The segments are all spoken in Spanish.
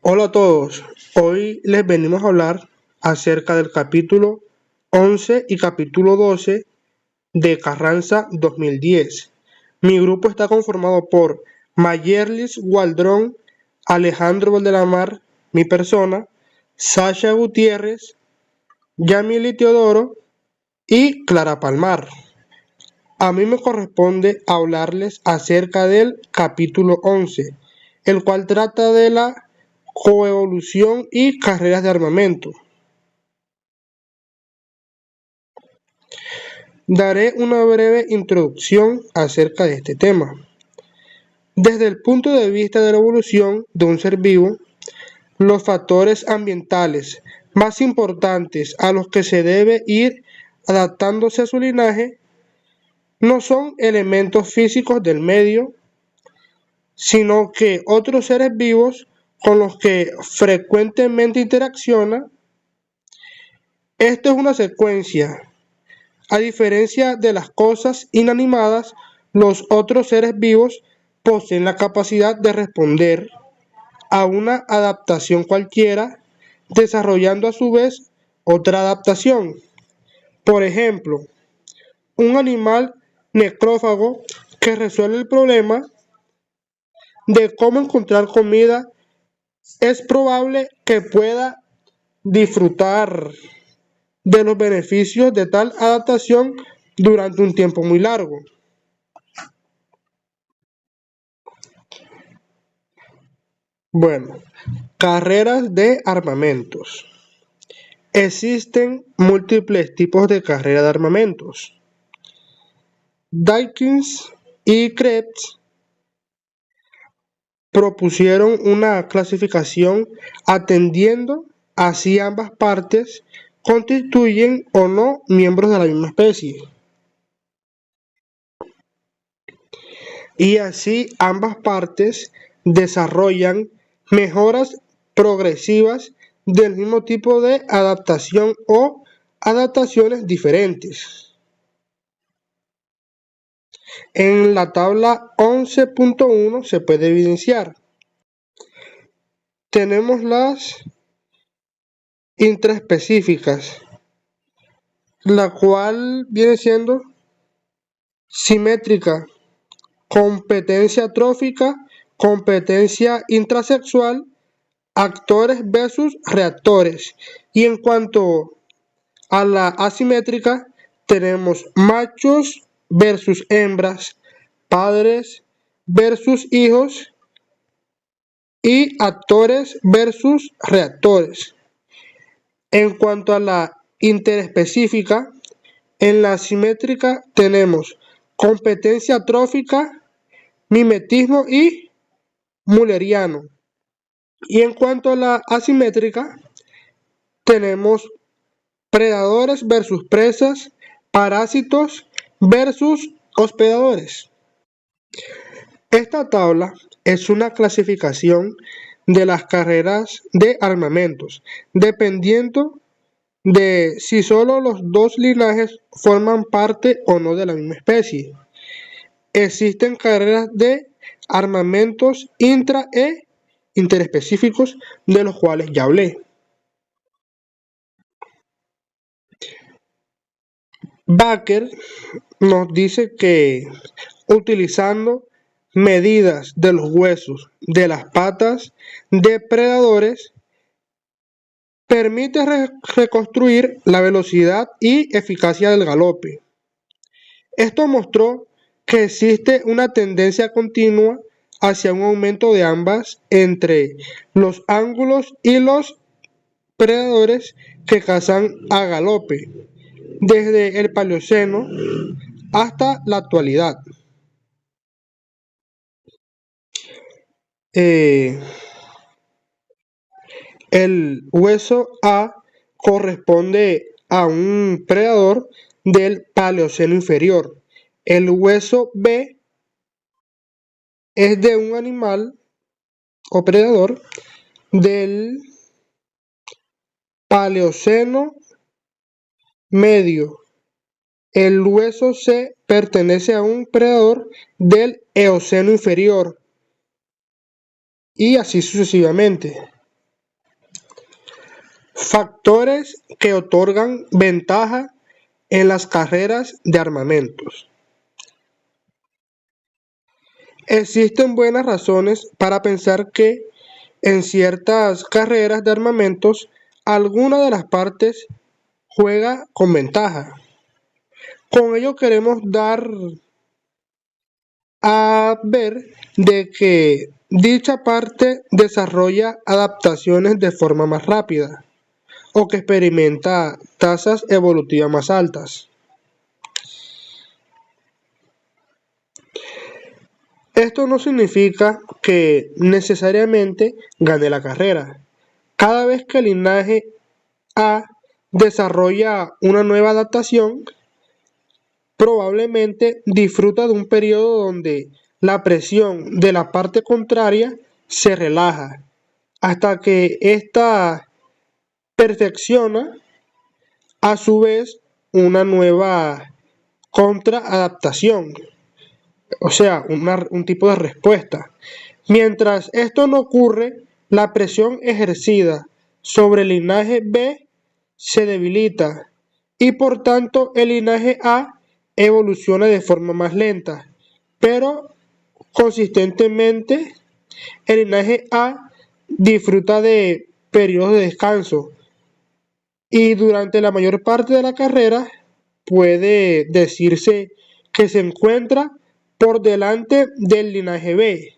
Hola a todos, hoy les venimos a hablar acerca del capítulo 11 y capítulo 12 de Carranza 2010. Mi grupo está conformado por Mayerlis Waldrón, Alejandro Valdelamar, mi persona, Sasha Gutiérrez, Yamili Teodoro y Clara Palmar. A mí me corresponde hablarles acerca del capítulo 11, el cual trata de la coevolución y carreras de armamento. Daré una breve introducción acerca de este tema. Desde el punto de vista de la evolución de un ser vivo, los factores ambientales más importantes a los que se debe ir adaptándose a su linaje no son elementos físicos del medio, sino que otros seres vivos con los que frecuentemente interacciona. Esto es una secuencia. A diferencia de las cosas inanimadas, los otros seres vivos poseen la capacidad de responder a una adaptación cualquiera, desarrollando a su vez otra adaptación. Por ejemplo, un animal necrófago que resuelve el problema de cómo encontrar comida, es probable que pueda disfrutar de los beneficios de tal adaptación durante un tiempo muy largo. Bueno, carreras de armamentos. Existen múltiples tipos de carrera de armamentos. Dawkins y Krebs propusieron una clasificación atendiendo a si ambas partes constituyen o no miembros de la misma especie. Y así ambas partes desarrollan mejoras progresivas del mismo tipo de adaptación o adaptaciones diferentes. En la tabla 11.1 se puede evidenciar. Tenemos las intraespecíficas, la cual viene siendo simétrica, competencia trófica, competencia intrasexual, actores versus reactores. Y en cuanto a la asimétrica, tenemos machos versus hembras, padres versus hijos y actores versus reactores. En cuanto a la interespecífica, en la asimétrica tenemos competencia trófica, mimetismo y mulleriano. Y en cuanto a la asimétrica, tenemos predadores versus presas, parásitos versus hospedadores. Esta tabla es una clasificación de las carreras de armamentos, dependiendo de si solo los dos linajes forman parte o no de la misma especie. Existen carreras de armamentos intra e interespecíficos, de los cuales ya hablé. Baker nos dice que utilizando medidas de los huesos de las patas de predadores permite reconstruir la velocidad y eficacia del galope. Esto mostró que existe una tendencia continua hacia un aumento de ambas entre los ángulos y los predadores que cazan a galope desde el Paleoceno hasta la actualidad. El hueso A corresponde a un predador del Paleoceno inferior. El hueso B es de un animal o predador del Paleoceno medio. El hueso C pertenece a un predador del Eoceno inferior. Y así sucesivamente. Factores que otorgan ventaja en las carreras de armamentos. Existen buenas razones para pensar que en ciertas carreras de armamentos alguna de las partes juega con ventaja. Con ello queremos dar a ver de que dicha parte desarrolla adaptaciones de forma más rápida o que experimenta tasas evolutivas más altas. Esto no significa que necesariamente gane la carrera. Cada vez que el linaje A desarrolla una nueva adaptación, probablemente disfruta de un periodo donde la presión de la parte contraria se relaja hasta que ésta perfecciona a su vez una nueva contraadaptación, o sea, un tipo de respuesta. Mientras esto no ocurre, la presión ejercida sobre el linaje B se debilita y por tanto el linaje A evoluciona de forma más lenta, pero consistentemente el linaje A disfruta de periodos de descanso y durante la mayor parte de la carrera puede decirse que se encuentra por delante del linaje B.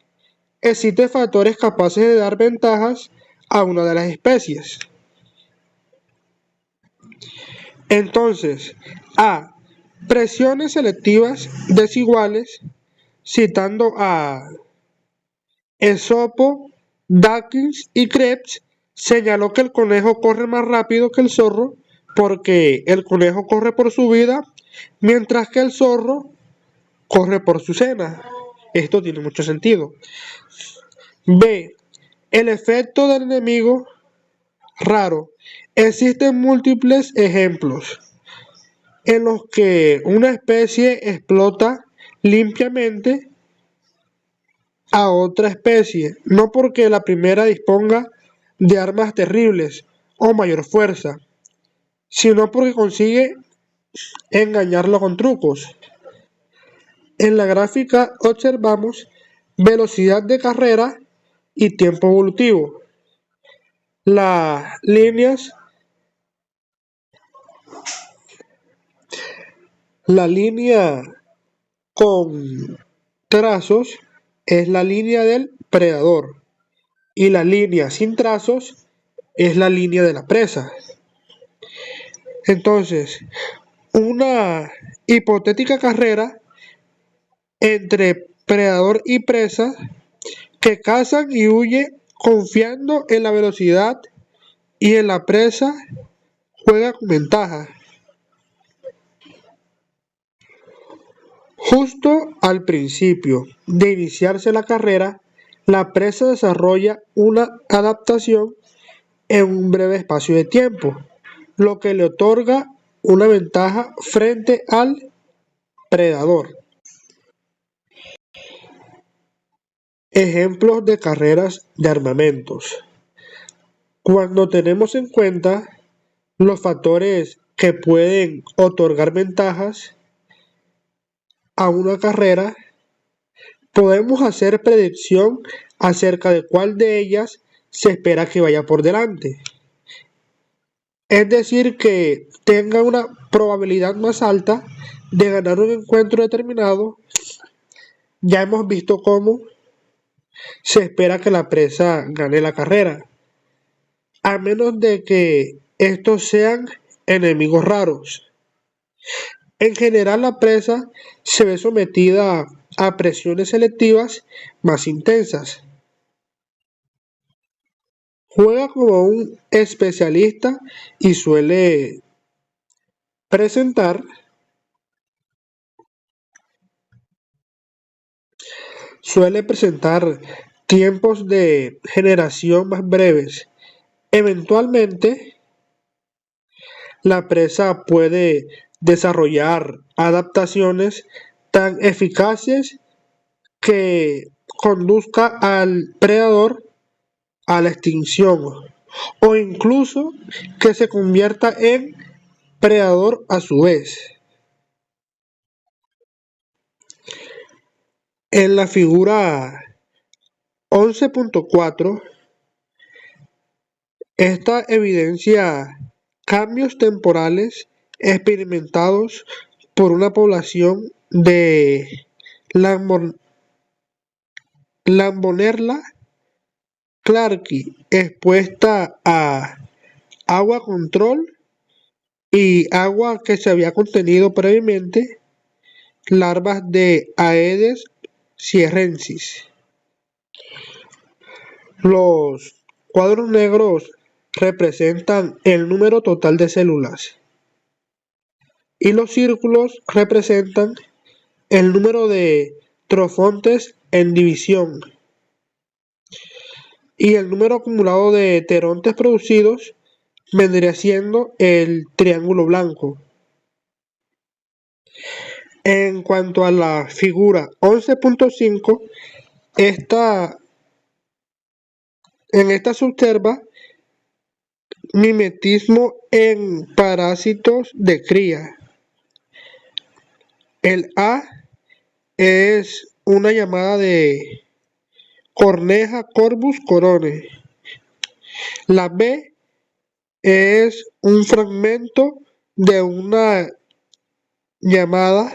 Existen factores capaces de dar ventajas a una de las especies. Entonces, A. Presiones selectivas desiguales, citando a Esopo, Dawkins y Krebs, señaló que el conejo corre más rápido que el zorro porque el conejo corre por su vida, mientras que el zorro corre por su cena. Esto tiene mucho sentido. B. El efecto del enemigo raro. Existen múltiples ejemplos en los que una especie explota limpiamente a otra especie, no porque la primera disponga de armas terribles o mayor fuerza, sino porque consigue engañarlo con trucos. En la gráfica observamos velocidad de carrera y tiempo evolutivo. Las líneas, la línea con trazos es la línea del predador y la línea sin trazos es la línea de la presa. Entonces, una hipotética carrera entre predador y presa que cazan y huyen confiando en la velocidad y en la presa juega con ventaja. Justo al principio de iniciarse la carrera, la presa desarrolla una adaptación en un breve espacio de tiempo, lo que le otorga una ventaja frente al predador. Ejemplos de carreras de armamentos. Cuando tenemos en cuenta los factores que pueden otorgar ventajas a una carrera, podemos hacer predicción acerca de cuál de ellas se espera que vaya por delante. Es decir, que tenga una probabilidad más alta de ganar un encuentro determinado. Ya hemos visto cómo se espera que la presa gane la carrera, a menos de que estos sean enemigos raros. En general, la presa se ve sometida a presiones selectivas más intensas. Juega como un especialista y presentar suele presentar tiempos de generación más breves. Eventualmente, la presa puede desarrollar adaptaciones tan eficaces que conduzca al predador a la extinción o incluso que se convierta en predador a su vez. En la figura 11.4, esta evidencia cambios temporales experimentados por una población de Lambonerla clarki expuesta a agua control y agua que se había contenido previamente larvas de Aedes sierrensis. Los cuadros negros representan el número total de células y los círculos representan el número de trofontes en división y el número acumulado de heterontes producidos vendría siendo el triángulo blanco. En cuanto a la figura 11.5, en esta se observa mimetismo en parásitos de cría. El A es una llamada de Corneja corvus corone. La B es un fragmento de una llamada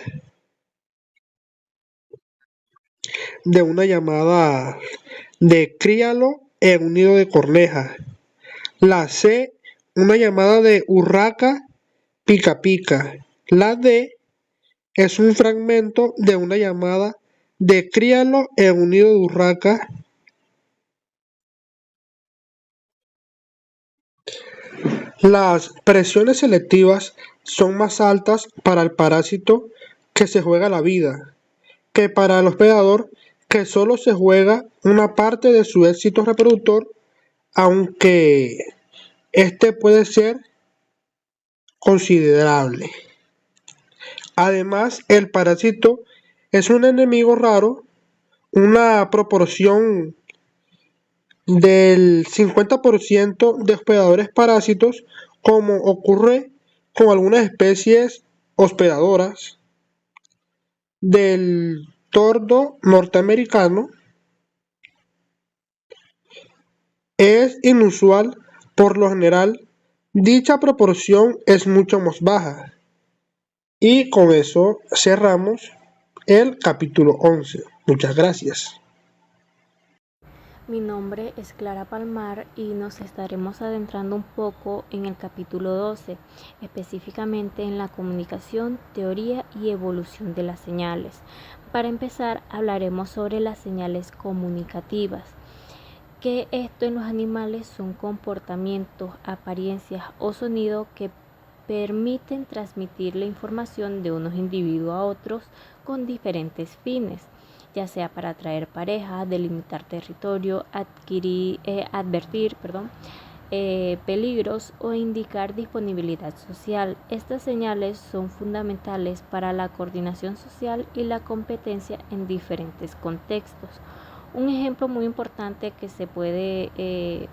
de críalo en un nido de corneja. La C, una llamada de urraca pica pica. La D es un fragmento de una llamada de críalo en un nido de urraca. Las presiones selectivas son más altas para el parásito que se juega la vida que para el hospedador que solo se juega una parte de su éxito reproductor, aunque este puede ser considerable. Además, el parásito es un enemigo raro, una proporción del 50% de hospedadores parásitos, como ocurre con algunas especies hospedadoras del tordo norteamericano. Es inusual, por lo general, dicha proporción es mucho más baja. Y con eso cerramos el capítulo 11. Muchas gracias. Mi nombre es Clara Palmar y nos estaremos adentrando un poco en el capítulo 12, específicamente en la comunicación, teoría y evolución de las señales. Para empezar, hablaremos sobre las señales comunicativas, que esto en los animales son comportamientos, apariencias o sonidos que permiten transmitir la información de unos individuos a otros con diferentes fines, ya sea para atraer pareja, delimitar territorio, advertir peligros o indicar disponibilidad social. Estas señales son fundamentales para la coordinación social y la competencia en diferentes contextos. Un ejemplo muy importante que se puede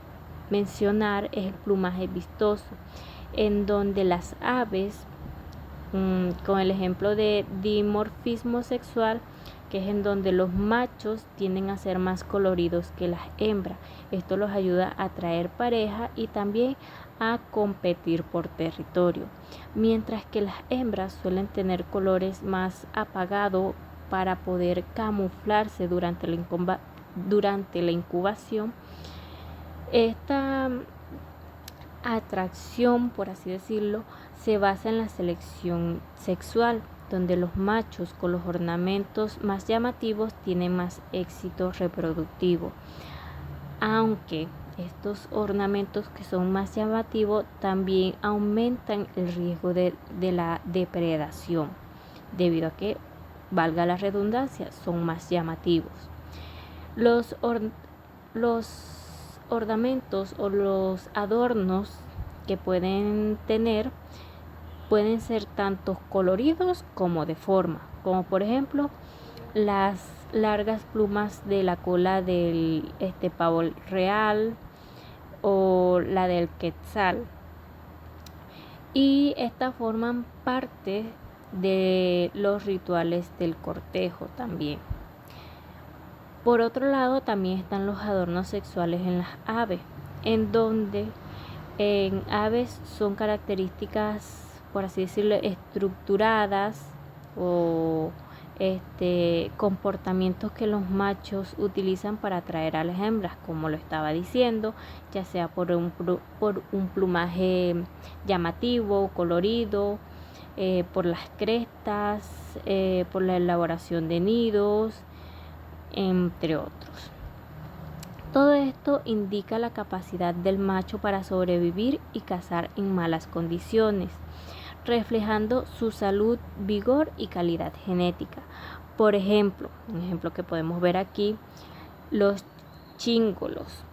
mencionar es el plumaje vistoso, en donde las aves, con el ejemplo de dimorfismo sexual, que es en donde los machos tienden a ser más coloridos que las hembras. Esto los ayuda a atraer pareja y también a competir por territorio, mientras que las hembras suelen tener colores más apagados para poder camuflarse durante la incubación. Esta atracción, por así decirlo, se basa en la selección sexual, donde los machos con los ornamentos más llamativos tienen más éxito reproductivo, aunque estos ornamentos que son más llamativos también aumentan el riesgo de la depredación, debido a que, valga la redundancia, son más llamativos. Los ornamentos o los adornos que pueden tener pueden ser tanto coloridos como de forma, como por ejemplo las largas plumas de la cola del pavo real, o la del quetzal. Y estas forman parte de los rituales del cortejo también. Por otro lado, también están los adornos sexuales en las aves, en donde en aves son características, por así decirlo, estructuradas o comportamientos que los machos utilizan para atraer a las hembras, como lo estaba diciendo, ya sea por un plumaje llamativo, colorido, por las crestas, por la elaboración de nidos, entre otros. Todo esto indica la capacidad del macho para sobrevivir y cazar en malas condiciones, reflejando su salud, vigor y calidad genética. Por ejemplo, un ejemplo que podemos ver aquí, los chingolos,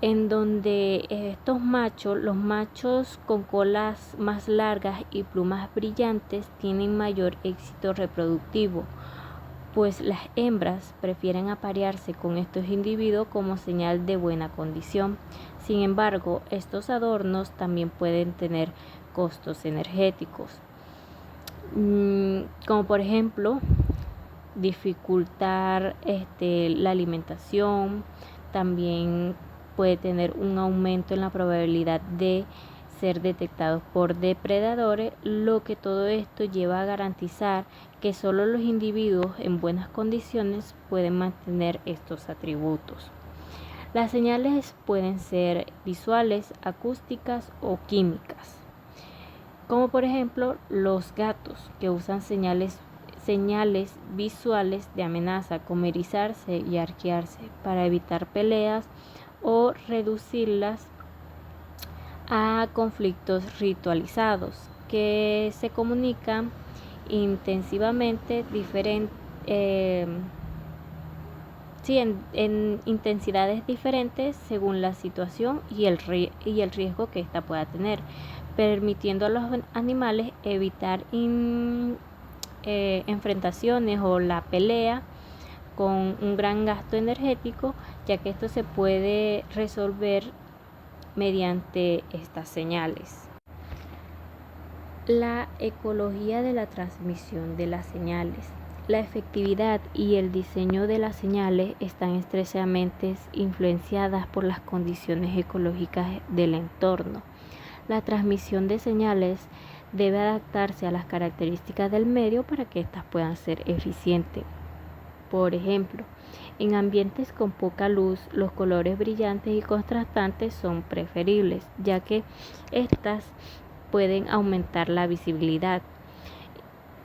en donde los machos con colas más largas y plumas brillantes tienen mayor éxito reproductivo, pues las hembras prefieren aparearse con estos individuos como señal de buena condición. Sin embargo, estos adornos también pueden tener costos energéticos, como por ejemplo dificultar la alimentación, también puede tener un aumento en la probabilidad de ser detectados por depredadores, lo que todo esto lleva a garantizar que solo los individuos en buenas condiciones pueden mantener estos atributos. Las señales pueden ser visuales, acústicas o químicas, como por ejemplo los gatos, que usan señales visuales de amenaza como erizarse y arquearse para evitar peleas o reducirlas a conflictos ritualizados que se comunican intensivamente en intensidades diferentes según la situación y el riesgo que ésta pueda tener, permitiendo a los animales evitar enfrentaciones o la pelea con un gran gasto energético, ya que esto se puede resolver mediante estas señales. La ecología de la transmisión de las señales. La efectividad y el diseño de las señales están estrechamente influenciadas por las condiciones ecológicas del entorno. La transmisión de señales debe adaptarse a las características del medio para que éstas puedan ser eficientes. Por ejemplo, en ambientes con poca luz, los colores brillantes y contrastantes son preferibles, ya que éstas pueden aumentar la visibilidad.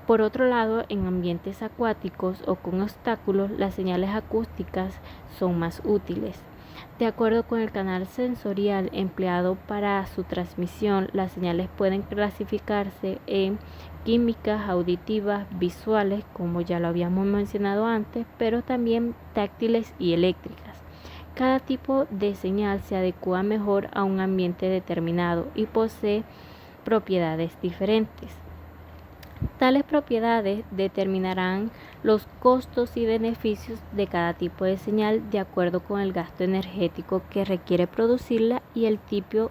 Por otro lado, en ambientes acuáticos o con obstáculos, las señales acústicas son más útiles. De acuerdo con el canal sensorial empleado para su transmisión, las señales pueden clasificarse en químicas, auditivas, visuales, como ya lo habíamos mencionado antes, pero también táctiles y eléctricas. Cada tipo de señal se adecua mejor a un ambiente determinado y posee propiedades diferentes. Tales propiedades determinarán los costos y beneficios de cada tipo de señal de acuerdo con el gasto energético que requiere producirla y el tipo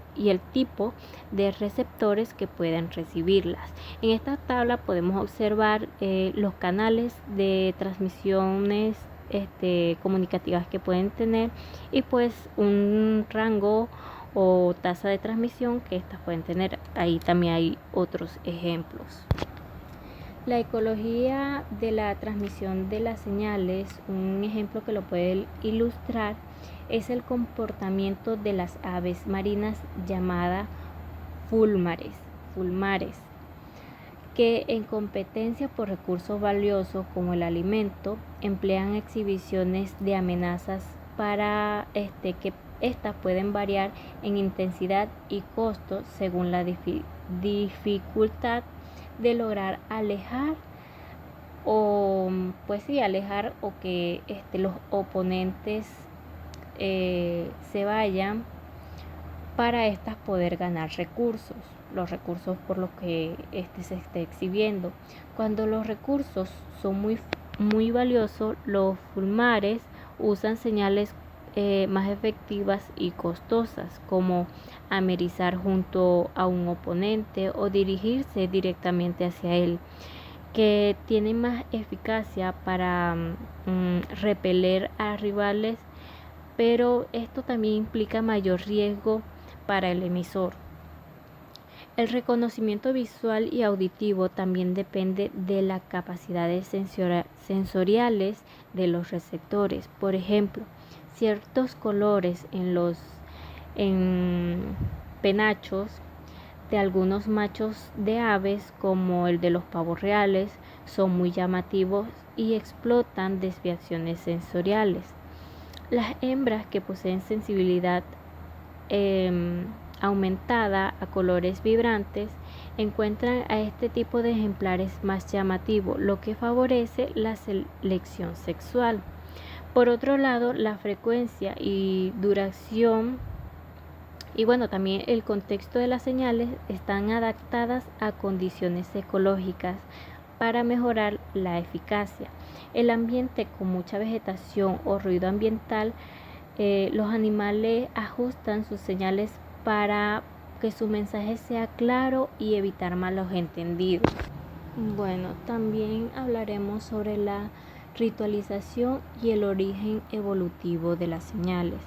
de receptores que pueden recibirlas. En esta tabla podemos observar los canales de transmisiones comunicativas que pueden tener y pues un rango o tasa de transmisión que estas pueden tener. Ahí también hay otros ejemplos. La ecología de la transmisión de las señales, un ejemplo que lo puede ilustrar, es el comportamiento de las aves marinas llamadas fulmares, que en competencia por recursos valiosos como el alimento, emplean exhibiciones de amenazas para que estas pueden variar en intensidad y costo según la dificultad de lograr alejar o que los oponentes se vayan para estas poder ganar los recursos por los que se esté exhibiendo. Cuando los recursos son muy valiosos, los fulmares usan señales más efectivas y costosas, como amerizar junto a un oponente o dirigirse directamente hacia él, que tienen más eficacia para repeler a rivales, pero esto también implica mayor riesgo para el emisor. El reconocimiento visual y auditivo también depende de las capacidades sensoriales de los receptores. Por ejemplo, ciertos colores en penachos de algunos machos de aves, como el de los pavos reales, son muy llamativos y explotan desviaciones sensoriales. Las hembras, que poseen sensibilidad aumentada a colores vibrantes, encuentran a este tipo de ejemplares más llamativo, lo que favorece la selección sexual. Por otro lado, la frecuencia y duración y también el contexto de las señales están adaptadas a condiciones ecológicas para mejorar la eficacia. El ambiente con mucha vegetación o ruido ambiental, los animales ajustan sus señales para que su mensaje sea claro y evitar malos entendidos. También hablaremos sobre la ritualización y el origen evolutivo de las señales.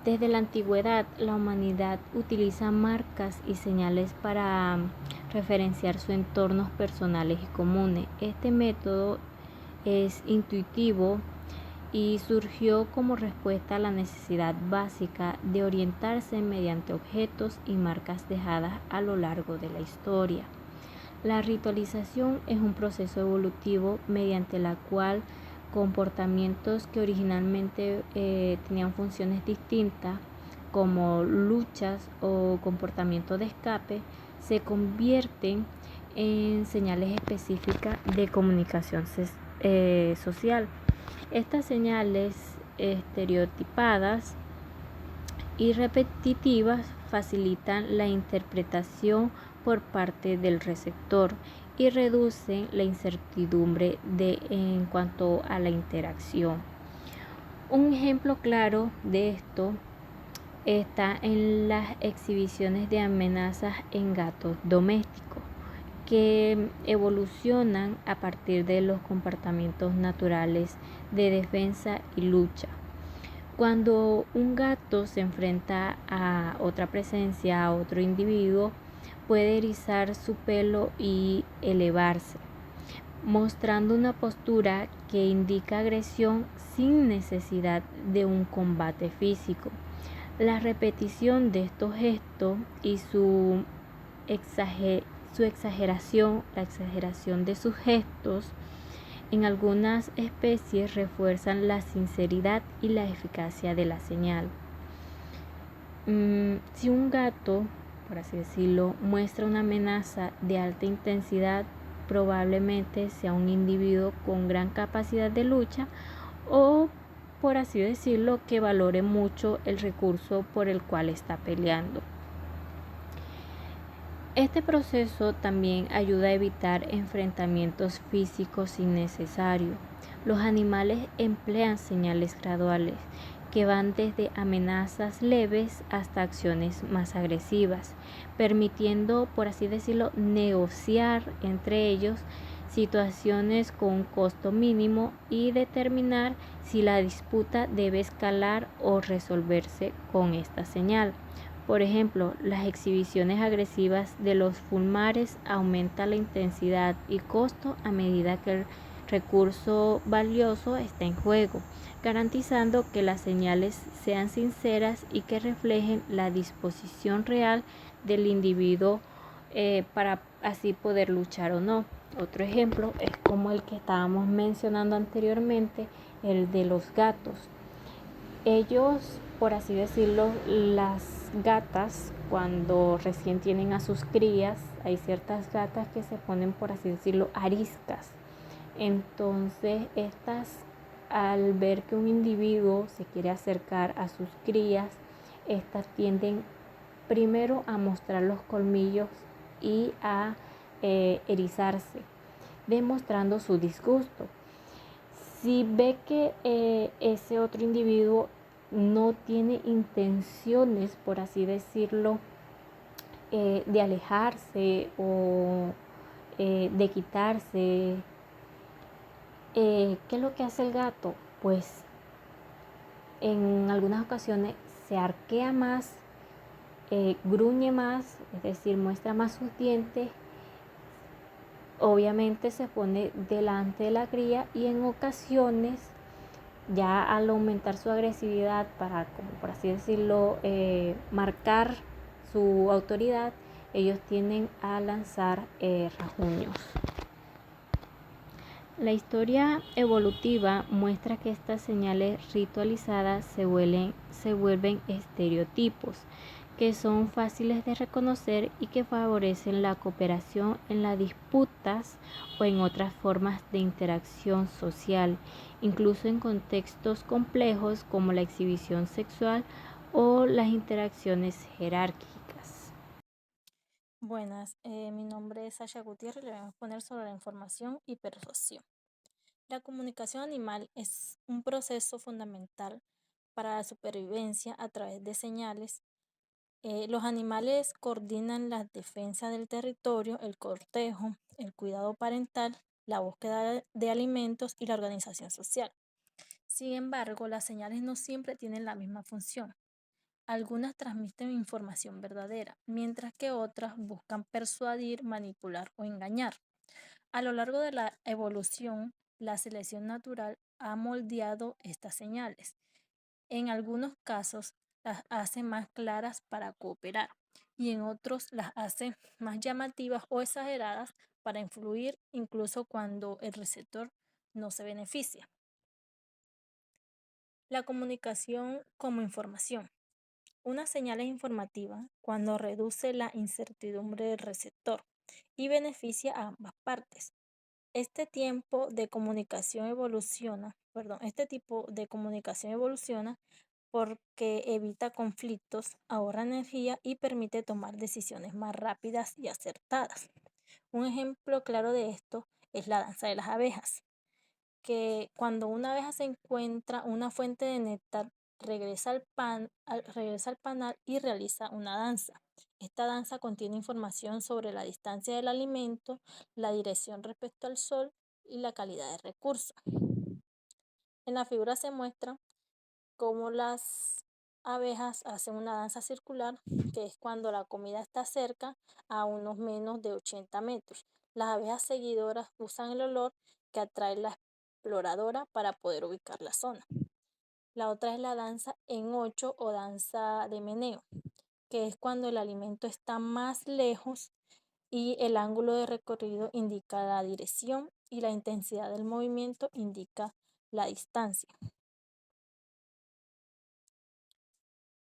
Desde la antigüedad, la humanidad utiliza marcas y señales para referenciar sus entornos personales y comunes. Este método es intuitivo y surgió como respuesta a la necesidad básica de orientarse mediante objetos y marcas dejadas a lo largo de la historia. La ritualización es un proceso evolutivo mediante la cual comportamientos que originalmente tenían funciones distintas, como luchas o comportamientos de escape, se convierten en señales específicas de comunicación social. Estas señales estereotipadas y repetitivas facilitan la interpretación por parte del receptor y reducen la incertidumbre en cuanto a la interacción. Un ejemplo claro de esto está en las exhibiciones de amenazas en gatos domésticos, que evolucionan a partir de los comportamientos naturales de defensa y lucha. Cuando un gato se enfrenta a otra presencia, a otro individuo, puede erizar su pelo y elevarse, mostrando una postura que indica agresión sin necesidad de un combate físico. La repetición de estos gestos y la exageración de sus gestos en algunas especies refuerzan la sinceridad y la eficacia de la señal. Si un gato, por así decirlo, muestra una amenaza de alta intensidad, probablemente sea un individuo con gran capacidad de lucha o, por así decirlo, que valore mucho el recurso por el cual está peleando. Este proceso también ayuda a evitar enfrentamientos físicos innecesarios. Los animales emplean señales graduales que van desde amenazas leves hasta acciones más agresivas, permitiendo, por así decirlo, negociar entre ellos situaciones con un costo mínimo y determinar si la disputa debe escalar o resolverse con esta señal. Por ejemplo, las exhibiciones agresivas de los fulmares aumentan la intensidad y costo a medida que el recurso valioso está en juego, garantizando que las señales sean sinceras y que reflejen la disposición real del individuo para así poder luchar o no. Otro ejemplo es como el que estábamos mencionando anteriormente, el de los gatos. Ellos, por así decirlo, las gatas, cuando recién tienen a sus crías, hay ciertas gatas que se ponen, por así decirlo, ariscas. Entonces, estas, al ver que un individuo se quiere acercar a sus crías, estas tienden primero a mostrar los colmillos y a erizarse, demostrando su disgusto. Si ve que ese otro individuo no tiene intenciones, por así decirlo, de alejarse o de quitarse. ¿Qué es lo que hace el gato? Pues en algunas ocasiones se arquea más, gruñe más, es decir, muestra más sus dientes, obviamente se pone delante de la cría y en ocasiones ya al aumentar su agresividad para, como por así decirlo, marcar su autoridad, ellos tienden a lanzar rasguños. La historia evolutiva muestra que estas señales ritualizadas se vuelven estereotipos, que son fáciles de reconocer y que favorecen la cooperación en las disputas o en otras formas de interacción social, incluso en contextos complejos como la exhibición sexual o las interacciones jerárquicas. Buenas, mi nombre es Sasha Gutiérrez y le voy a exponer sobre la información y persuasión. La comunicación animal es un proceso fundamental para la supervivencia a través de señales. Los animales coordinan la defensa del territorio, el cortejo, el cuidado parental, la búsqueda de alimentos y la organización social. Sin embargo, las señales no siempre tienen la misma función. Algunas transmiten información verdadera, mientras que otras buscan persuadir, manipular o engañar. A lo largo de la evolución, la selección natural ha moldeado estas señales. En algunos casos las hace más claras para cooperar y en otros las hace más llamativas o exageradas para influir incluso cuando el receptor no se beneficia. La comunicación como información. Una señal es informativa cuando reduce la incertidumbre del receptor y beneficia a ambas partes. Este tipo de comunicación evoluciona porque evita conflictos, ahorra energía y permite tomar decisiones más rápidas y acertadas. Un ejemplo claro de esto es la danza de las abejas, que cuando una abeja se encuentra una fuente de néctar, regresa al panal y realiza una danza. Esta danza contiene información sobre la distancia del alimento, la dirección respecto al sol y la calidad del recurso. En la figura se muestra cómo las abejas hacen una danza circular, que es cuando la comida está cerca a unos menos de 80 metros. Las abejas seguidoras usan el olor que atrae la exploradora para poder ubicar la zona. La otra es la danza en 8 o danza de meneo, que es cuando el alimento está más lejos y el ángulo de recorrido indica la dirección y la intensidad del movimiento indica la distancia.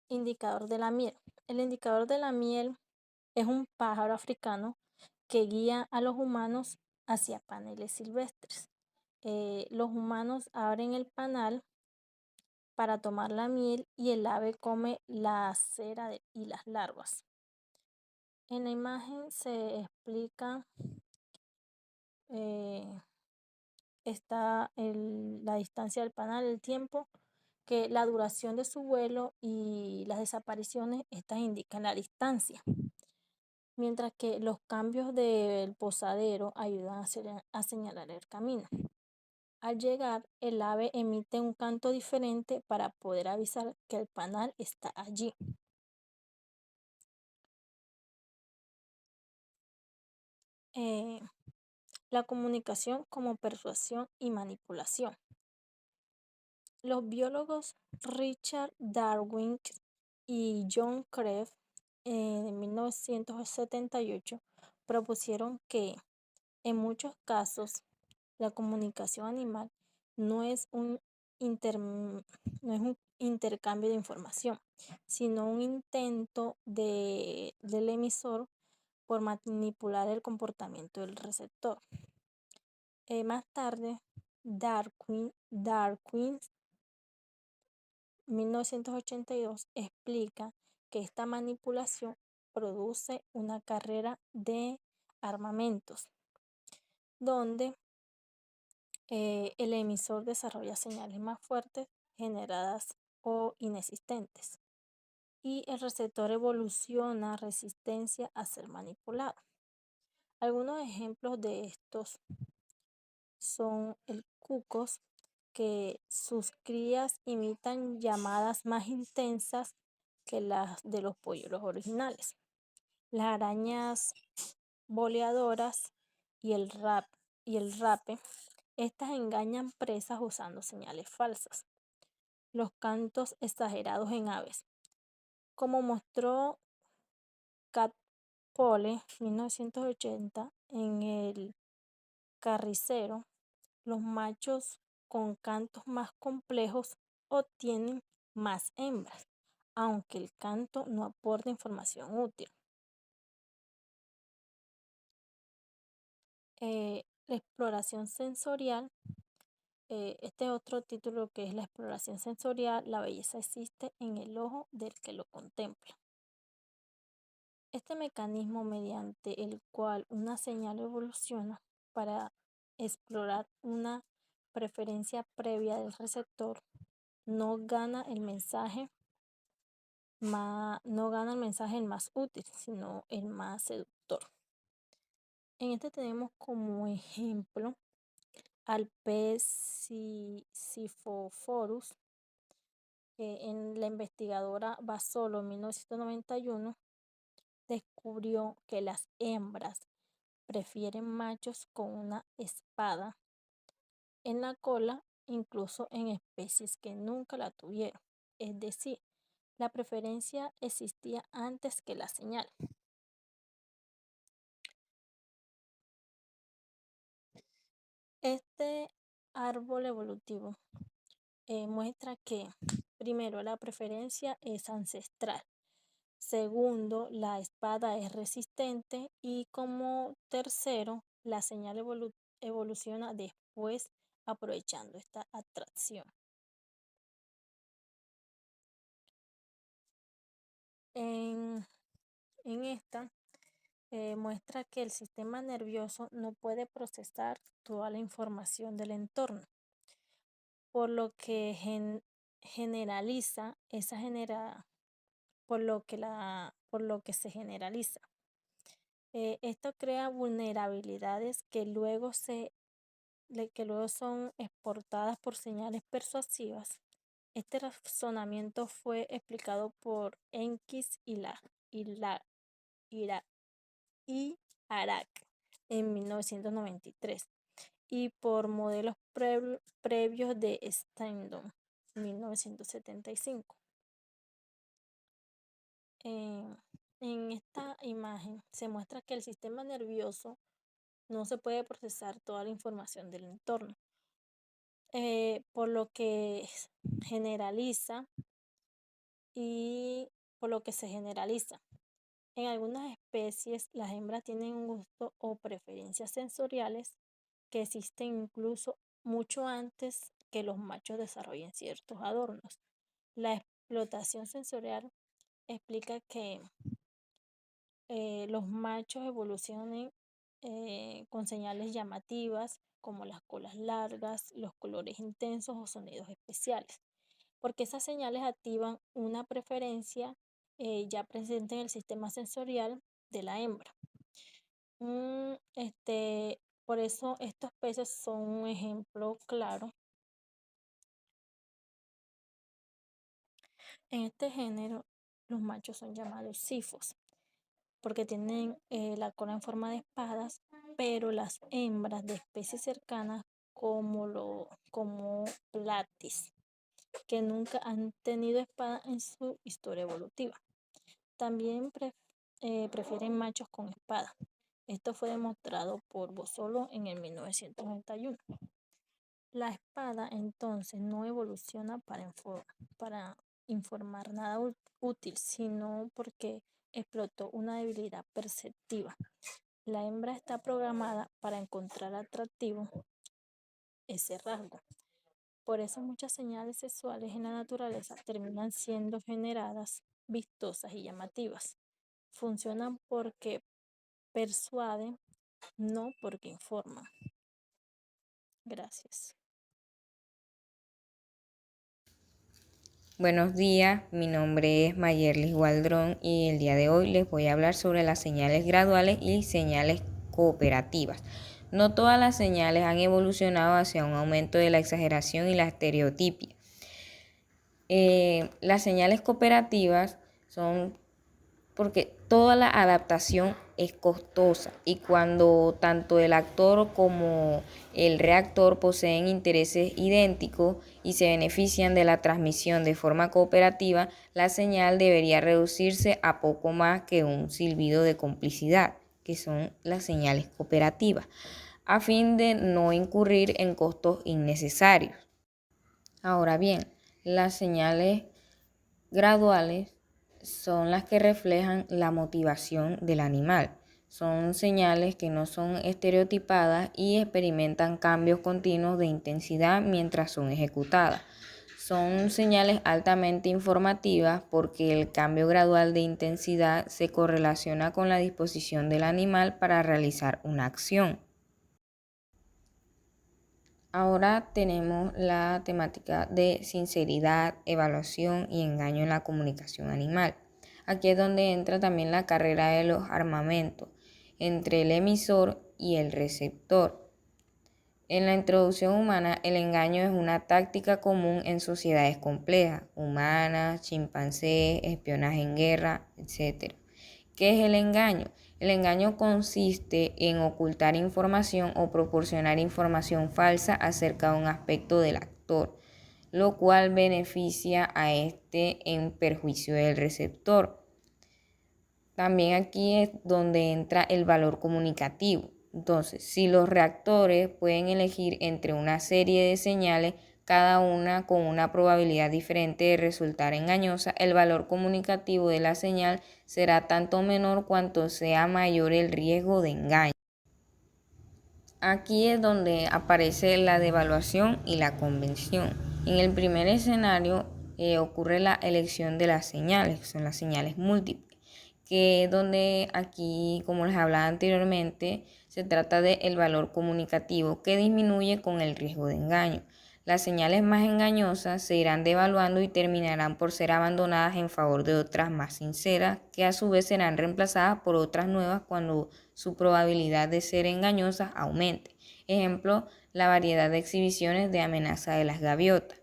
Indicador de la miel. El indicador de la miel es un pájaro africano que guía a los humanos hacia paneles silvestres. Los humanos abren el panal para tomar la miel y el ave come la cera y las larvas. En la imagen se explica la distancia del panal, el tiempo, que la duración de su vuelo y las desapariciones, estas indican la distancia, mientras que los cambios del posadero ayudan a señalar el camino. Al llegar, el ave emite un canto diferente para poder avisar que el panal está allí. La comunicación como persuasión y manipulación. Los biólogos Richard Darwin y John Crieff en 1978 propusieron que en muchos casos la comunicación animal no es no es un intercambio de información, sino un intento del emisor por manipular el comportamiento del receptor. Más tarde, Darwin 1982 explica que esta manipulación produce una carrera de armamentos, donde el emisor desarrolla señales más fuertes generadas o inexistentes. Y el receptor evoluciona resistencia a ser manipulado. Algunos ejemplos de estos son el cucos, que sus crías imitan llamadas más intensas que las de los polluelos originales. Las arañas boleadoras y el rape, estas engañan presas usando señales falsas. Los cantos exagerados en aves, como mostró Cat Pole 1980 en el carricero, los machos con cantos más complejos obtienen más hembras, aunque el canto no aporta información útil. La exploración sensorial, este otro título que es la exploración sensorial, la belleza existe en el ojo del que lo contempla. Este mecanismo mediante el cual una señal evoluciona para explorar una preferencia previa del receptor no gana el mensaje el más útil, sino el más seductor. En este tenemos como ejemplo al pez Siphophorus, que en la investigadora Basolo en 1991 descubrió que las hembras prefieren machos con una espada en la cola, incluso en especies que nunca la tuvieron. Es decir, la preferencia existía antes que la señal. Este árbol evolutivo muestra que, primero, la preferencia es ancestral. Segundo, la espada es resistente. Y como tercero, la señal evoluciona después aprovechando esta atracción. En esta muestra que el sistema nervioso no puede procesar toda la información del entorno, por lo que generaliza por lo que se generaliza. Esto crea vulnerabilidades que luego son exportadas por señales persuasivas. Este razonamiento fue explicado por Enkis y Arak en 1993 y por modelos previos de Stendhal en 1975. En esta imagen se muestra que el sistema nervioso no se puede procesar toda la información del entorno, por lo que generaliza y por lo que se generaliza. En algunas especies, las hembras tienen un gusto o preferencias sensoriales que existen incluso mucho antes que los machos desarrollen ciertos adornos. La explotación sensorial explica que los machos evolucionen con señales llamativas como las colas largas, los colores intensos o sonidos especiales, porque esas señales activan una preferencia ya presente en el sistema sensorial de la hembra. Por eso estos peces son un ejemplo claro. En este género, los machos son llamados sifos porque tienen la cola en forma de espadas, pero las hembras de especies cercanas como Platis, que nunca han tenido espada en su historia evolutiva, también prefieren machos con espada. Esto fue demostrado por Bossolo en el 1991. La espada entonces no evoluciona para informar nada útil, sino porque explotó una debilidad perceptiva. La hembra está programada para encontrar atractivo ese rasgo. Por eso muchas señales sexuales en la naturaleza terminan siendo generadas, vistosas y llamativas. Funcionan porque persuaden, no porque informan. Gracias. Buenos días, mi nombre es Mayerlis Gualdrón y el día de hoy les voy a hablar sobre las señales graduales y señales cooperativas. No todas las señales han evolucionado hacia un aumento de la exageración y la estereotipia. Las señales cooperativas son porque toda la adaptación es costosa y cuando tanto el actor como el reactor poseen intereses idénticos y se benefician de la transmisión de forma cooperativa, la señal debería reducirse a poco más que un silbido de complicidad, que son las señales cooperativas, a fin de no incurrir en costos innecesarios. Ahora bien, las señales graduales son las que reflejan la motivación del animal. Son señales que no son estereotipadas y experimentan cambios continuos de intensidad mientras son ejecutadas. Son señales altamente informativas porque el cambio gradual de intensidad se correlaciona con la disposición del animal para realizar una acción. Ahora tenemos la temática de sinceridad, evaluación y engaño en la comunicación animal. Aquí es donde entra también la carrera de los armamentos entre el emisor y el receptor. En la introducción humana, el engaño es una táctica común en sociedades complejas, humanas, chimpancés, espionaje en guerra, etc. ¿Qué es el engaño? El engaño consiste en ocultar información o proporcionar información falsa acerca de un aspecto del actor, lo cual beneficia a este en perjuicio del receptor. También aquí es donde entra el valor comunicativo. Entonces, si los reactores pueden elegir entre una serie de señales, cada una con una probabilidad diferente de resultar engañosa, el valor comunicativo de la señal será tanto menor cuanto sea mayor el riesgo de engaño. Aquí es donde aparece la devaluación y la convención. En el primer escenario ocurre la elección de las señales, que son las señales múltiples, que es donde aquí, como les hablaba anteriormente, se trata del valor comunicativo que disminuye con el riesgo de engaño. Las señales más engañosas se irán devaluando y terminarán por ser abandonadas en favor de otras más sinceras, que a su vez serán reemplazadas por otras nuevas cuando su probabilidad de ser engañosas aumente. Ejemplo, la variedad de exhibiciones de amenaza de las gaviotas.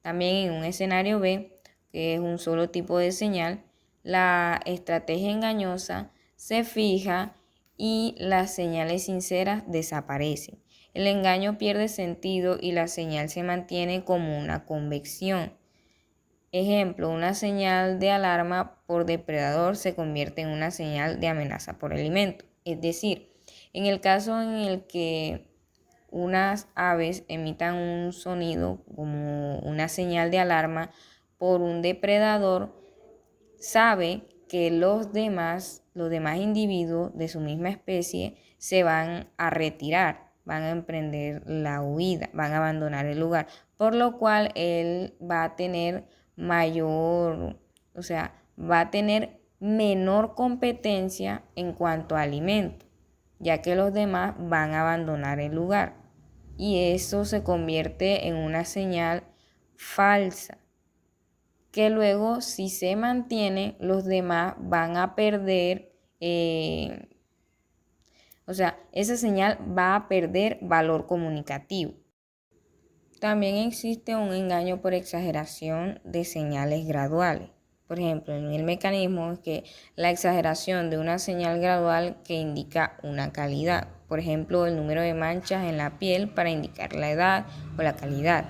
También en un escenario B, que es un solo tipo de señal, la estrategia engañosa se fija y las señales sinceras desaparecen. El engaño pierde sentido y la señal se mantiene como una convección. Ejemplo, una señal de alarma por depredador se convierte en una señal de amenaza por alimento. Es decir, en el caso en el que unas aves emitan un sonido como una señal de alarma por un depredador, sabe que los demás individuos de su misma especie se van a retirar, van a emprender la huida, van a abandonar el lugar, por lo cual él va a tener va a tener menor competencia en cuanto a alimento, ya que los demás van a abandonar el lugar. Y eso se convierte en una señal falsa, que luego si se mantiene, los demás van a perder, esa señal va a perder valor comunicativo. También existe un engaño por exageración de señales graduales. Por ejemplo, en el mecanismo es que la exageración de una señal gradual que indica una calidad. Por ejemplo, el número de manchas en la piel para indicar la edad o la calidad.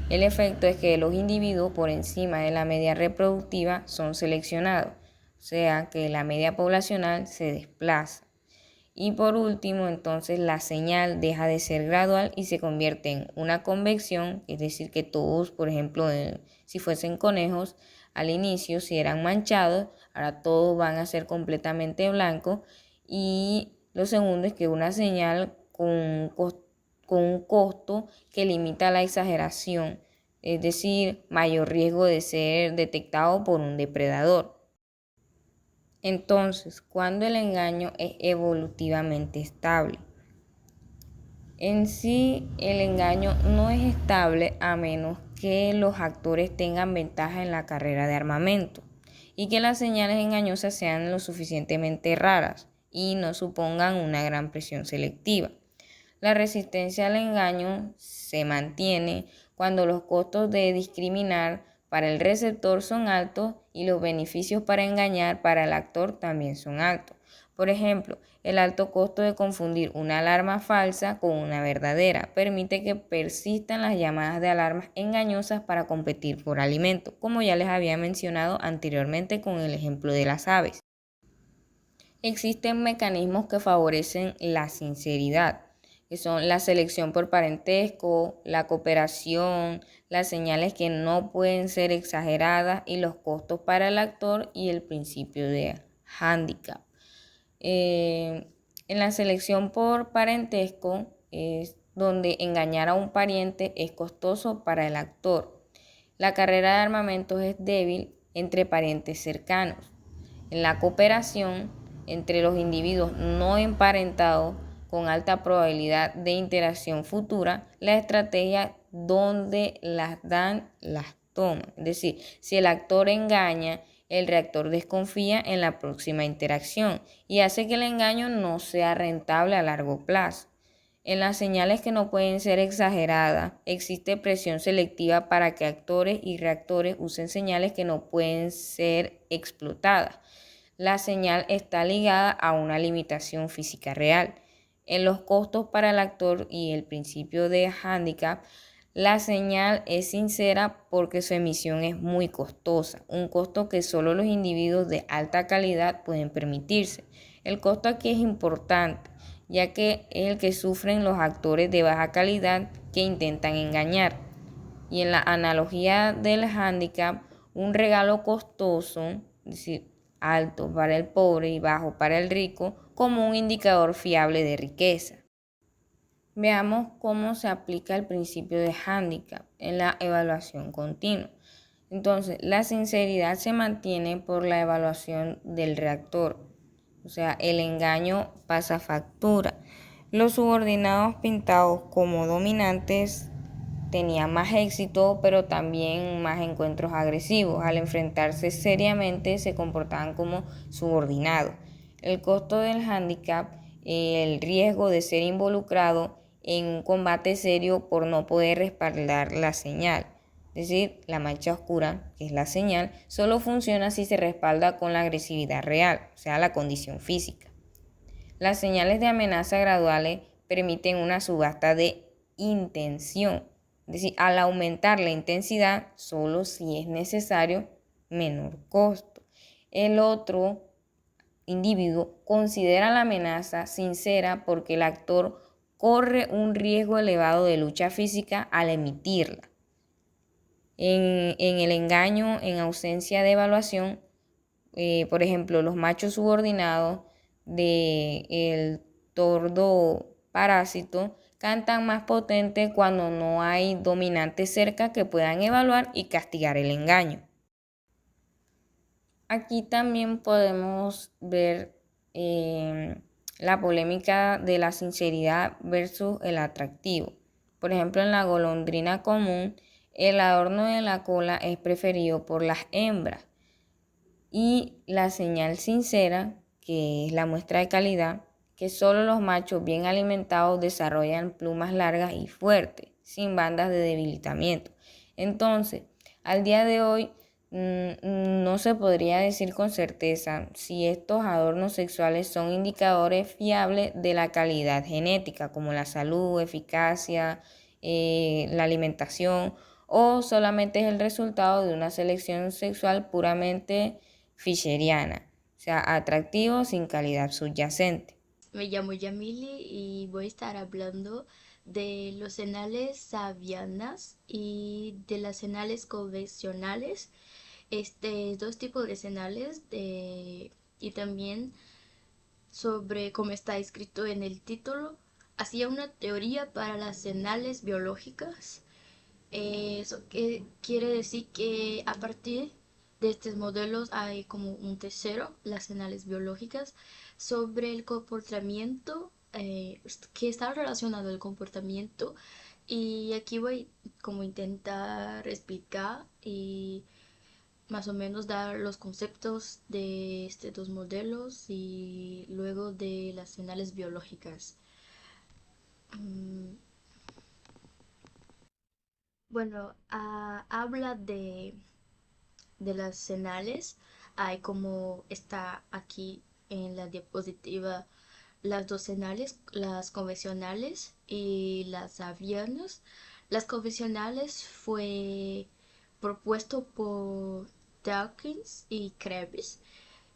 El efecto es que los individuos por encima de la media reproductiva son seleccionados, o sea que la media poblacional se desplaza. Y por último, entonces la señal deja de ser gradual y se convierte en una convección, es decir, que todos, por ejemplo, si fuesen conejos, al inicio, si eran manchados, ahora todos van a ser completamente blancos. Y lo segundo es que una señal con un costo que limita la exageración, es decir, mayor riesgo de ser detectado por un depredador. Entonces, cuando el engaño es evolutivamente estable. En sí, el engaño no es estable a menos que los actores tengan ventaja en la carrera de armamento y que las señales engañosas sean lo suficientemente raras y no supongan una gran presión selectiva. La resistencia al engaño se mantiene cuando los costos de discriminar para el receptor son altos y los beneficios para engañar para el actor también son altos. Por ejemplo, el alto costo de confundir una alarma falsa con una verdadera permite que persistan las llamadas de alarmas engañosas para competir por alimento, como ya les había mencionado anteriormente con el ejemplo de las aves. Existen mecanismos que favorecen la sinceridad, que son la selección por parentesco, la cooperación, las señales que no pueden ser exageradas y los costos para el actor y el principio de hándicap. En la selección por parentesco es donde engañar a un pariente es costoso para el actor. La carrera de armamentos es débil entre parientes cercanos. En la cooperación entre los individuos no emparentados con alta probabilidad de interacción futura, la estrategia donde las dan, las toman. Es decir, si el actor engaña, el reactor desconfía en la próxima interacción y hace que el engaño no sea rentable a largo plazo. En las señales que no pueden ser exageradas, existe presión selectiva para que actores y reactores usen señales que no pueden ser explotadas. La señal está ligada a una limitación física real. En los costos para el actor y el principio de hándicap, la señal es sincera porque su emisión es muy costosa, un costo que solo los individuos de alta calidad pueden permitirse. El costo aquí es importante, ya que es el que sufren los actores de baja calidad que intentan engañar. Y en la analogía del hándicap, un regalo costoso, es decir, alto para el pobre y bajo para el rico, como un indicador fiable de riqueza. Veamos cómo se aplica el principio de hándicap en la evaluación continua. Entonces, la sinceridad se mantiene por la evaluación del reactor, o sea, el engaño pasa factura. Los subordinados pintados como dominantes tenían más éxito, pero también más encuentros agresivos. Al enfrentarse seriamente, se comportaban como subordinados. El costo del hándicap, el riesgo de ser involucrado en un combate serio por no poder respaldar la señal. Es decir, la mancha oscura, que es la señal, solo funciona si se respalda con la agresividad real, o sea, la condición física. Las señales de amenaza graduales permiten una subasta de intención. Es decir, al aumentar la intensidad, solo si es necesario, menor costo. El otro individuo considera la amenaza sincera porque el actor corre un riesgo elevado de lucha física al emitirla. En el engaño, en ausencia de evaluación, por ejemplo, los machos subordinados del tordo parásito cantan más potente cuando no hay dominantes cerca que puedan evaluar y castigar el engaño. Aquí también podemos ver la polémica de la sinceridad versus el atractivo. Por ejemplo, en la golondrina común, el adorno de la cola es preferido por las hembras y la señal sincera, que es la muestra de calidad, que solo los machos bien alimentados desarrollan plumas largas y fuertes, sin bandas de debilitamiento. Entonces, al día de hoy, no se podría decir con certeza si estos adornos sexuales son indicadores fiables de la calidad genética, como la salud, eficacia, la alimentación, o solamente es el resultado de una selección sexual puramente fischeriana, o sea, atractivo sin calidad subyacente. Me llamo Yamili y voy a estar hablando de los senales sabianas y de las senales convencionales, dos tipos de senales y también sobre cómo está escrito en el título. Hacía una teoría para las senales biológicas. Eso que quiere decir que a partir de estos modelos hay como un tercero, las señales biológicas, sobre el comportamiento que está relacionado al comportamiento y aquí voy como intentar explicar y más o menos dar los conceptos de estos dos modelos y luego de las señales biológicas. Mm, Bueno, habla de las señales. Hay como está aquí en la diapositiva las dos señales, las convencionales y las avianas. Las convencionales fue propuesto por Dawkins y Krebs,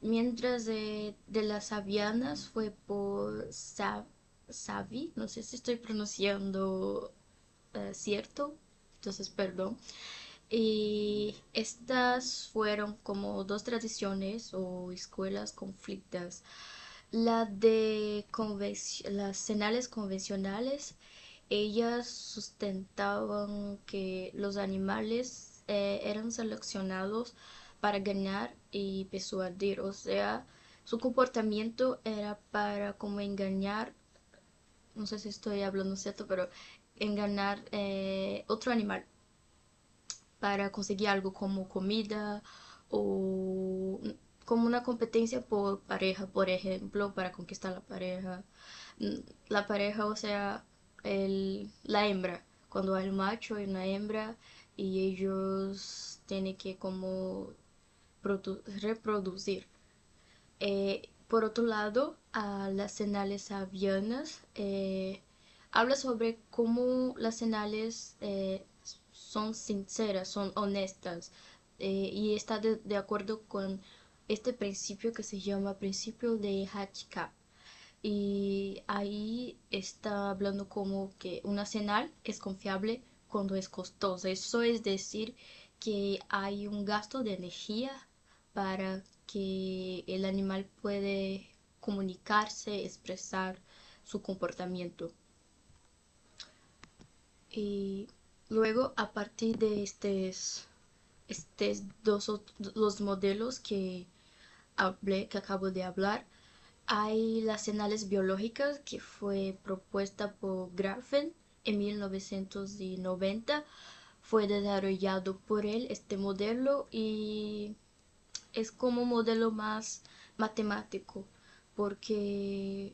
mientras de las avianas fue por Savi, no sé si estoy pronunciando cierto, entonces perdón. Y estas fueron como dos tradiciones o escuelas conflictas. Las señales convencionales, ellas sustentaban que los animales eran seleccionados para ganar y persuadir, o sea, su comportamiento era para como engañar, no sé si estoy hablando cierto, pero engañar otro animal para conseguir algo como comida o como una competencia por pareja, por ejemplo, para conquistar la pareja. La pareja, o sea, la hembra, cuando hay un macho y una hembra y ellos tienen que como reproducir. Por otro lado, a las señales avianas habla sobre cómo las señales son sinceras, son honestas y está de acuerdo con este principio que se llama principio de Hatchcap. Y ahí está hablando como que una señal es confiable cuando es costosa. Eso es decir que hay un gasto de energía para que el animal puede comunicarse, expresar su comportamiento. Y luego a partir de estos los modelos que acabo de hablar, hay las señales biológicas que fue propuesta por Grafen en 1990. Fue desarrollado por él este modelo y es como un modelo más matemático porque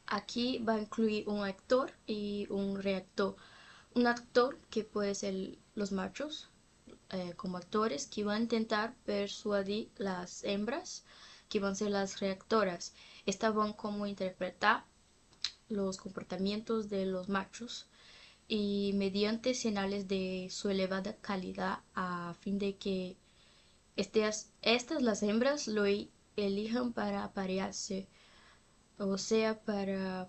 aquí va a incluir un actor y un reactor. Un actor que puede ser los machos como actores que van a intentar persuadir las hembras que van a ser las reactoras. Estas van como interpretar los comportamientos de los machos y mediante señales de su elevada calidad a fin de que estas las hembras lo elijan para aparearse, o sea, para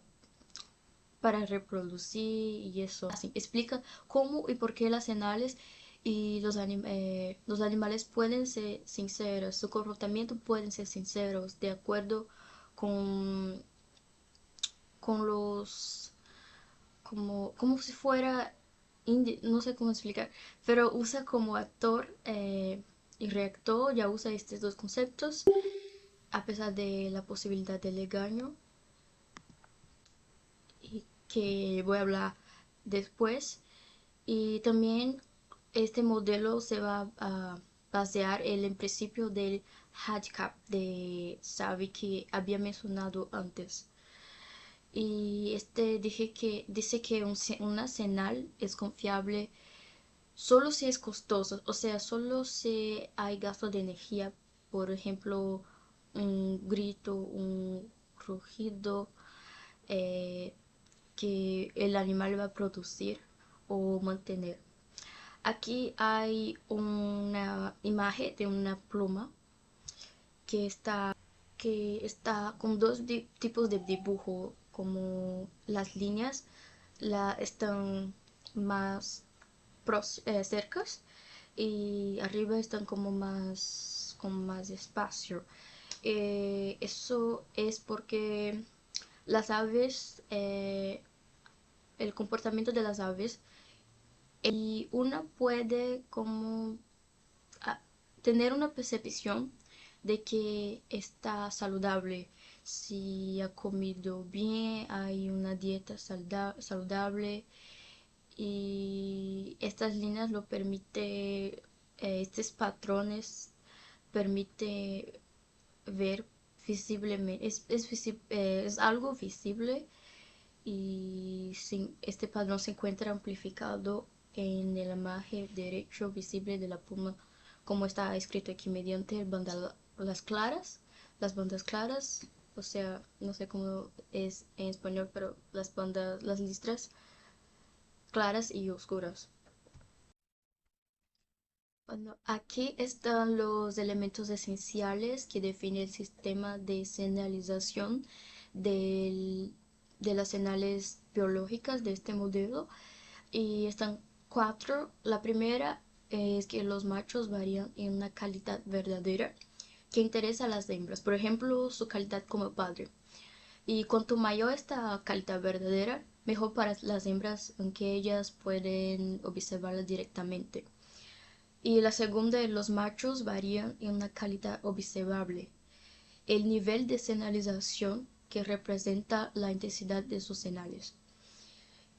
reproducir y eso. Así, explica cómo y por qué las señales y los animales pueden ser sinceros, su comportamiento pueden ser sinceros de acuerdo con, con los, como si fuera, no sé cómo explicar, pero usa como actor y reactor, ya usa estos dos conceptos a pesar de la posibilidad del engaño y que voy a hablar después. Y también este modelo se va a basear en el principio del handicap de Savi que había mencionado antes. Y dice que una señal es confiable solo si es costoso, o sea, solo si hay gasto de energía, por ejemplo, un grito, un rugido eh, que el animal va a producir o mantener. Aquí hay una imagen de una pluma que está con dos tipos de dibujo, como las líneas están más cercas y arriba están como con más espacio. Eso es porque las aves, el comportamiento de las aves, y una puede como tener una percepción de que está saludable, si ha comido bien, hay una dieta saludable y estas líneas lo permite, estos patrones permite ver visiblemente, es algo visible y este patrón se encuentra amplificado en el margen derecho visible de la pluma, como está escrito aquí, mediante las bandas claras, o sea, no sé cómo es en español, pero las listras claras y oscuras. Bueno, aquí están los elementos esenciales que definen el sistema de señalización de las señales biológicas de este modelo. Y están cuatro. La primera es que los machos varían en una calidad verdadera que interesa a las hembras. Por ejemplo, su calidad como padre. Y cuanto mayor esta calidad verdadera, mejor para las hembras, aunque ellas pueden observarla directamente. Y la segunda, los machos varían en una calidad observable. El nivel de señalización que representa la intensidad de sus señales.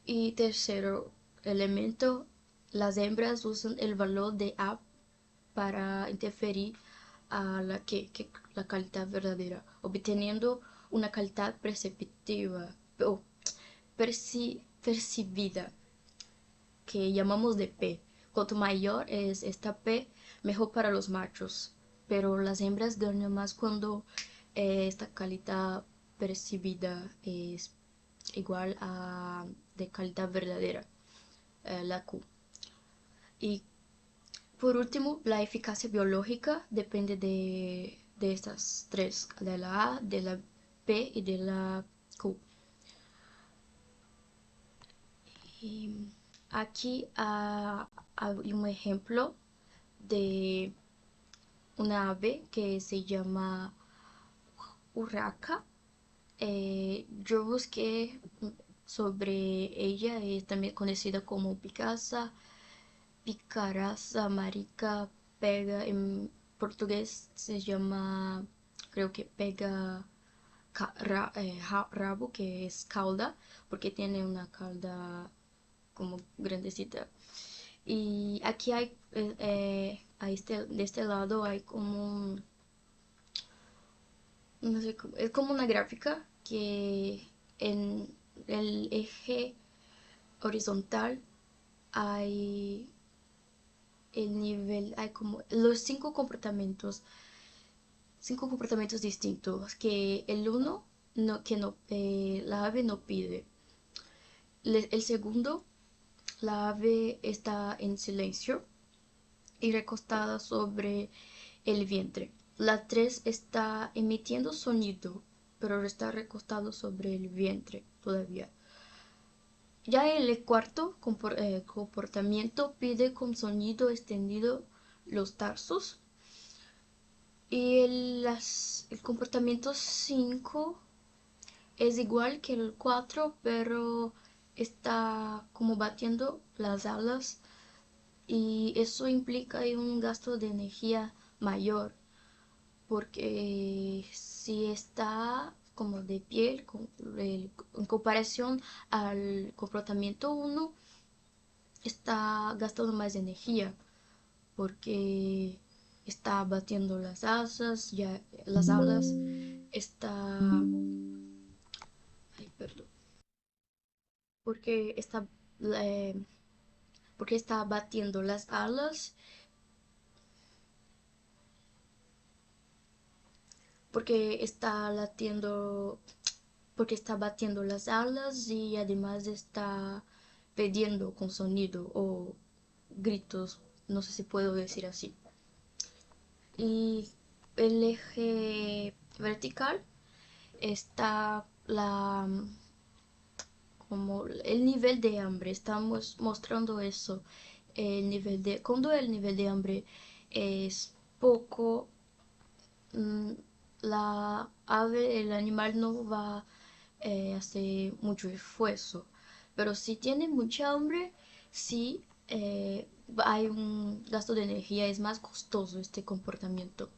Y tercero elemento, las hembras usan el valor de A para interferir a la calidad verdadera, obteniendo una calidad perceptiva o percibida que llamamos de P. Cuanto mayor es esta P, mejor para los machos, pero las hembras ganan más cuando esta calidad percibida es igual a de calidad verdadera, la Q. Y por último, la eficacia biológica depende de estas tres, de la A, de la P y de la Q. Y aquí hay un ejemplo de una ave que se llama urraca. Yo busqué sobre ella, es también conocida como picasa, picaraza, marica, pega, en portugués se llama, creo que pega rabo, que es cauda, porque tiene una cauda como grandecita. Y aquí hay, de este lado hay como no sé, es como una gráfica que en el eje horizontal hay el nivel, hay como los cinco comportamientos distintos que el uno no, que no, la ave no pide. El segundo, la ave está en silencio y recostada sobre el vientre. La 3 está emitiendo sonido, pero está recostado sobre el vientre todavía. Ya el cuarto comportamiento pide con sonido extendido los tarsos. Y el comportamiento 5 es igual que el 4, pero está como batiendo las alas y eso implica un gasto de energía mayor porque si está como de piel en comparación al comportamiento 1 está gastando más energía porque está batiendo las asas, ya las alas, está, ay, perdón, porque está, eh, porque está batiendo las alas, porque está latiendo, porque está batiendo las alas y además está pidiendo con sonido o gritos, no sé si puedo decir así. Y el eje vertical está como el nivel de hambre, estamos mostrando eso. Cuando el nivel de hambre es poco, mm, el animal no va a hacer mucho esfuerzo. Pero si tiene mucha hambre, sí hay un gasto de energía, es más costoso este comportamiento.